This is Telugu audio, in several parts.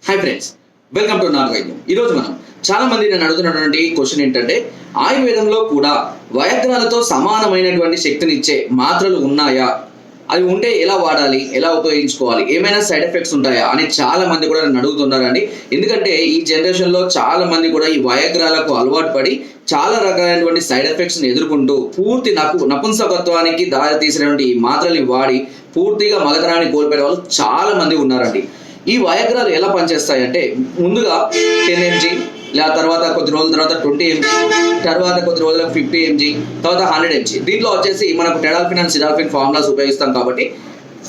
Hi friends, welcome to not వైద్యం. ఈరోజు మనం చాలా మంది నేను అడుగుతున్నటువంటి క్వశ్చన్ ఏంటంటే, ఆయుర్వేదంలో కూడా వయగ్రాలతో సమానమైనటువంటి శక్తినిచ్చే మాత్రలు ఉన్నాయా? అవి ఉంటే ఎలా వాడాలి, ఎలా ఉపయోగించుకోవాలి, ఏమైనా సైడ్ ఎఫెక్ట్స్ ఉంటాయా అని చాలా మంది కూడా నన్ను అడుగుతున్నారండి. ఎందుకంటే ఈ జనరేషన్లో చాలా మంది కూడా ఈ వయగ్రాలకు అలవాటు పడి చాలా రకాలైనటువంటి సైడ్ ఎఫెక్ట్స్ని ఎదుర్కొంటూ పూర్తి నపుంసకత్వానికి దారి తీసినటువంటి ఈ మాత్రల్ని వాడి పూర్తిగా మగతనాన్ని కోల్పోయే వాళ్ళు చాలా మంది ఉన్నారండి. ఈ వయగ్రాలు ఎలా పనిచేస్తాయంటే, ముందుగా 10 mg, తర్వాత కొద్ది రోజుల తర్వాత 20 mg, తర్వాత కొద్ది రోజులకు 50 mg, తర్వాత 100 mg. దీంట్లో వచ్చేసి మనకు టెడాల్ఫిన్ అండ్ సిడాల్ఫిన్ ఫార్ములాస్ ఉపయోగిస్తాం కాబట్టి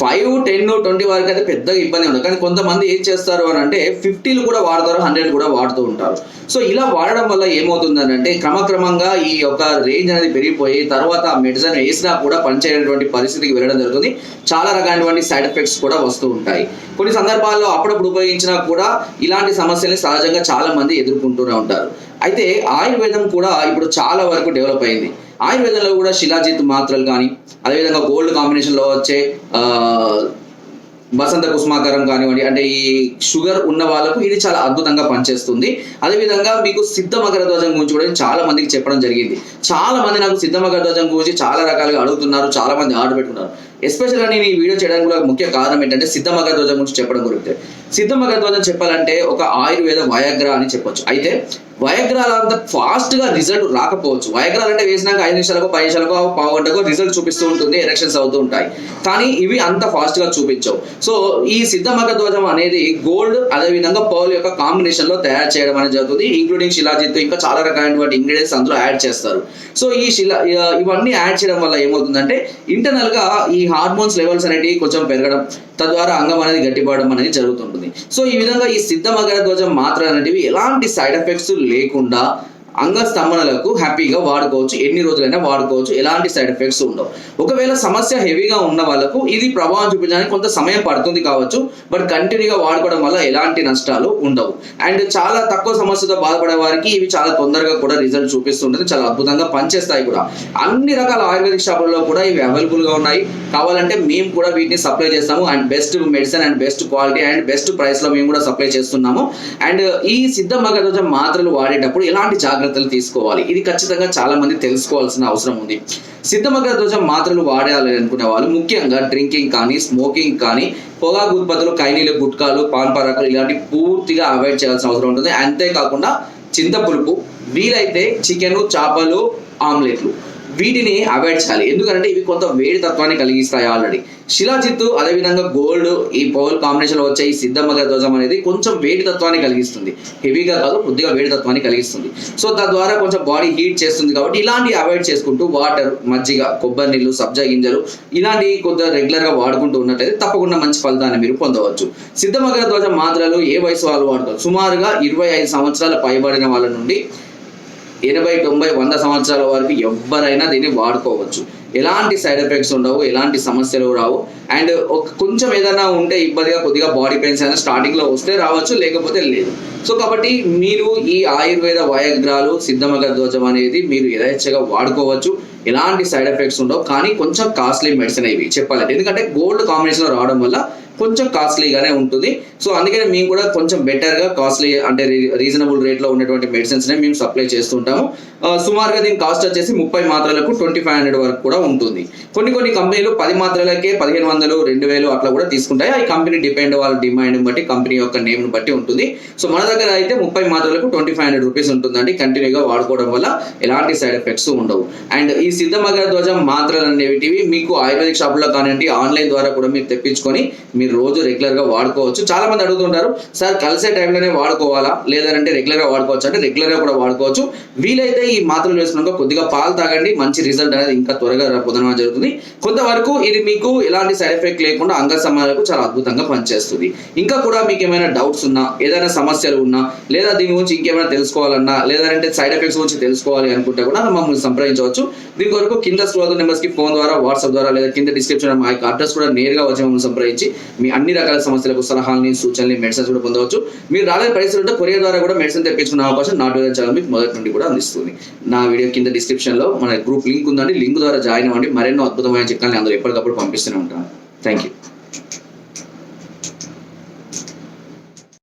5, 10, 20 వరకు అయితే పెద్దగా ఇబ్బంది ఉండదు. కానీ కొంతమంది ఏం చేస్తారు అని అంటే 50లు కూడా వాడతారు, 100 కూడా వాడుతూ ఉంటారు. సో ఇలా వాడడం వల్ల ఏమవుతుందని అంటే క్రమక్రమంగా ఈ యొక్క రేంజ్ అనేది పెరిగిపోయి తర్వాత మెడిసిన్ వేసినా కూడా పనిచేయనటువంటి పరిస్థితికి వెళ్ళడం జరుగుతుంది. చాలా రకాలైనటువంటి సైడ్ ఎఫెక్ట్స్ కూడా వస్తూ ఉంటాయి. కొన్ని సందర్భాల్లో అప్పుడప్పుడు ఉపయోగించినా కూడా ఇలాంటి సమస్యల్ని సహజంగా చాలా మంది ఎదుర్కొంటూనే ఉంటారు. అయితే ఆయుర్వేదం కూడా ఇప్పుడు చాలా వరకు డెవలప్ అయింది. ఆయుర్వేదంలో కూడా శిలాజిత్ మాత్రలు కానీ, అదేవిధంగా గోల్డ్ కాంబినేషన్లో వచ్చే వసంత కుసుమాకరం కానివ్వండి, అంటే ఈ షుగర్ ఉన్న వాళ్ళకు ఇది చాలా అద్భుతంగా పనిచేస్తుంది. అదేవిధంగా మీకు సిద్ధ మకర ధ్వజం గురించి కూడా చాలా మందికి చెప్పడం జరిగింది. చాలా మంది నాకు సిద్ధ మకర ధ్వజం గురించి చాలా రకాలుగా అడుగుతున్నారు, చాలా మంది ఆర్డర్ పెట్టుకున్నారు. ఎస్పెషల్గా నేను ఈ వీడియో చేయడానికి కూడా ముఖ్య కారణం ఏంటంటే సిద్ధ మకర ధ్వజం గురించి చెప్పడం గురించి. సిద్ధ మకర ధ్వజం చెప్పాలంటే ఒక ఆయుర్వేద వయగ్రా అని చెప్పొచ్చు. అయితే వయగ్రాల అంత ఫాస్ట్గా రిజల్ట్ రాకపోవచ్చు. వయగ్రాలు అంటే వేసినాక 5 నిమిషాలకు 10 నిమిషాలకు పావు గంటకు రిజల్ట్ చూపిస్తూ ఉంటుంది, ఎరెక్షన్స్ అవుతూ ఉంటాయి. కానీ ఇవి అంత ఫాస్ట్గా చూపించవు. సో ఈ సిద్ధ మకర ధ్వజం అనేది గోల్డ్ అదేవిధంగా పర్ల్ యొక్క కాంబినేషన్లో తయారు చేయడం అనేది జరుగుతుంది. ఇంక్లూడింగ్ శిలాజిత్, ఇంకా చాలా రకాలైనటువంటి ఇంగ్రీడియంట్స్ అందులో యాడ్ చేస్తారు. సో ఇవన్నీ యాడ్ చేయడం వల్ల ఏమవుతుందంటే ఇంటర్నల్గా ఈ హార్మోన్స్ లెవెల్స్ అనేవి కొంచెం పెరగడం, తద్వారా అంగం అనేది గట్టిపడడం అనేది జరుగుతుంటుంది. సో ఈ విధంగా ఈ సిద్ధ మకర ధ్వజం మాత్రలు అనేటివి ఎలాంటి సైడ్ ఎఫెక్ట్స్ లేకుండా అంగ స్తంభనలకు హ్యాపీగా వాడుకోవచ్చు, ఎన్ని రోజులైనా వాడుకోవచ్చు, ఎలాంటి సైడ్ ఎఫెక్ట్స్ ఉండవు. ఒకవేళ సమస్య హెవీగా ఉన్న వాళ్ళకు ఇది ప్రభావం చూపించడానికి కొంత సమయం పడుతుంది కావచ్చు, బట్ కంటిన్యూగా వాడుకోవడం వల్ల ఎలాంటి నష్టాలు ఉండవు. అండ్ చాలా తక్కువ సమస్యతో బాధపడే వారికి ఇవి చాలా తొందరగా కూడా రిజల్ట్ చూపిస్తుంటుంది, చాలా అద్భుతంగా పనిచేస్తాయి కూడా. అన్ని రకాల ఆయుర్వేదిక్ షాపుల్లో కూడా ఇవి అవైలబుల్గా ఉన్నాయి. కావాలంటే మేము కూడా వీటిని సప్లై చేస్తాము. And best medicine and best quality and best ప్రైస్లో మేము కూడా సప్లై చేస్తున్నాము. అండ్ ఈ సిద్ధ మకర ధ్వజం మాత్రలు వాడేటప్పుడు ఎలాంటి జాగ్రత్తలు తీసుకోవాలి, ఇది ఖచ్చితంగా చాలా మంది తెలుసుకోవాల్సిన అవసరం ఉంది. సిద్ధ మకర ధ్వజం మాత్రలు వాడాలి అనుకునే వాళ్ళు ముఖ్యంగా డ్రింకింగ్ కానీ, స్మోకింగ్ కానీ, పొగాకు ఉత్పత్తులు, కైనీలు, గుట్కాలు, పాన్ పరాకులు ఇలాంటి పూర్తిగా అవాయిడ్ చేయాల్సిన అవసరం ఉంటుంది. అంతేకాకుండా చింతపులుపు, వీలైతే చికెన్, చేపలు, ఆమ్లెట్లు వీటిని అవాయిడ్ చేయాలి. ఎందుకంటే ఇవి కొంత వేడి తత్వాన్ని కలిగిస్తాయి. ఆల్రెడీ శిలాజిత్తు అదేవిధంగా గోల్డ్ ఈ పౌల్ కాంబినేషన్లో వచ్చే ఈ సిద్ధ మకర ధ్వజం అనేది కొంచెం వేడి తత్వాన్ని కలిగిస్తుంది, హెవీగా కాదు, కొద్దిగా వేడి తత్వాన్ని కలిగిస్తుంది. సో తద్వారా కొంచెం బాడీ హీట్ చేస్తుంది. కాబట్టి ఇలాంటివి అవాయిడ్ చేసుకుంటూ వాటర్, మజ్జిగ, కొబ్బరి నీళ్ళు, సబ్జా గింజలు ఇలాంటి కొద్దిగా రెగ్యులర్గా వాడుకుంటూ ఉన్నట్లయితే తప్పకుండా మంచి ఫలితాన్ని మీరు పొందవచ్చు. సిద్ధ మకర ధ్వజం మాత్రలు ఏ వయసు వాళ్ళు వాడుతారు? సుమారుగా 25 సంవత్సరాల పైబడిన వాళ్ళ నుండి 80, 90, 100 సంవత్సరాల వరకు ఎవరైనా దీన్ని వాడుకోవచ్చు. ఎలాంటి సైడ్ ఎఫెక్ట్స్ ఉండవు, ఎలాంటి సమస్యలు రావు. అండ్ కొంచెం ఏదైనా ఉంటే ఇబ్బందిగా కొద్దిగా బాడీ పెయిన్స్ అయినా స్టార్టింగ్లో వస్తే రావచ్చు, లేకపోతే లేదు. సో కాబట్టి మీరు ఈ ఆయుర్వేద వయగ్రాలు, సిద్ధ మకర ధ్వజం అనేది మీరు యథేచ్ఛగా వాడుకోవచ్చు, ఎలాంటి సైడ్ ఎఫెక్ట్స్ ఉండవు. కానీ కొంచెం కాస్ట్లీ మెడిసిన్ ఇవి చెప్పాలంటే, ఎందుకంటే గోల్డ్ కాంబినేషన్లో రావడం వల్ల కొంచెం కాస్ట్లీగానే ఉంటుంది. సో అందుకని మేము కూడా కొంచెం బెటర్గా కాస్ట్లీ అంటే రీజనబుల్ రేట్లో ఉన్నటువంటి మెడిసిన్స్నే మేము సప్లై చేస్తుంటాము. సుమారుగా దీని కాస్ట్ వచ్చేసి 30 మాత్రలకు 2500 వరకు కూడా ఉంటుంది. కొన్ని కంపెనీలు 10 మాత్రలకే 1500, 2000 అట్లా కూడా తీసుకుంటాయి. ఆ కంపెనీ డిపెండ్ వాళ్ళ డిమాండ్ని బట్టి, కంపెనీ యొక్క నేమ్ని బట్టి ఉంటుంది. సో మన దగ్గర అయితే 30 మాత్రలకు 2500 రూపీస్ ఉంటుందండి. కంటిన్యూగా వాడుకోవడం వల్ల ఎలాంటి సైడ్ ఎఫెక్ట్స్ ఉండవు. అండ్ ఈ సిద్ధ మకర ధ్వజం మాత్రలు అనేటివి మీకు ఆయుర్వేదిక్ షాపుల్లో కానివ్వండి, ఆన్లైన్ ద్వారా కూడా మీరు తెప్పించుకొని మీరు రోజు రెగ్యులర్గా వాడుకోవచ్చు. చాలా మంది అడుగుతుంటారు, సార్ కలిసే టైంలోనే వాడుకోవాలా, లేదంటే రెగ్యులర్గా వాడుకోవచ్చు అంటే రెగ్యులర్గా కూడా వాడుకోవచ్చు. వీలైతే ఈ మాత్రలు వేసుకున్నాక కొద్దిగా పాలు తాగండి, మంచి రిజల్ట్ అనేది ఇంకా త్వరగా పొందడం జరుగుతుంది. కొంతవరకు ఇది మీకు ఎలాంటి సైడ్ ఎఫెక్ట్ లేకుండా అంగ సమయాలకు చాలా అద్భుతంగా పనిచేస్తుంది. ఇంకా కూడా మీకు ఏమైనా డౌట్స్ ఉన్నా, ఏదైనా సమస్యలు ఉన్నా, లేదా దీని గురించి ఇంకేమైనా తెలుసుకోవాలన్నా, లేదంటే సైడ్ ఎఫెక్ట్స్ గురించి తెలుసుకోవాలి అనుకుంటే కూడా మమ్మల్ని సంప్రదించవచ్చు. దీని వరకు కింద స్క్రోల్ అవుతున్న నెంబర్స్కి ఫోన్ ద్వారా, వాట్సాప్ ద్వారా, లేదా కింద డిస్క్రిప్షన్ మా యొక్క అడ్రస్ కూడా నేరుగా వచ్చి మమ్మల్ని సంప్రదించి మీ అన్ని రకాల సమస్యలకు సలహాలని, సూచనలు, మెడిసిన్స్ కూడా పొందవచ్చు. మీరు రాలేని పరిస్థితులు ఉంటే కొరియర్ ద్వారా కూడా మెడిసిన్ తెప్పించుకునే అవకాశం నాట్ వైద్యం ఛానల్ మీకు మొదటి నుండి కూడా అందిస్తుంది. నా వీడియో కింద డిస్క్రిప్షన్లో మన గ్రూప్ లింక్ ఉందండి, లింక్ ద్వారా జాయిన్ అవ్వండి. మరెన్నో అద్భుతమైన చిట్కాలని అందరూ ఎప్పటికప్పుడు పంపిస్తూనే ఉంటాను. Thank you.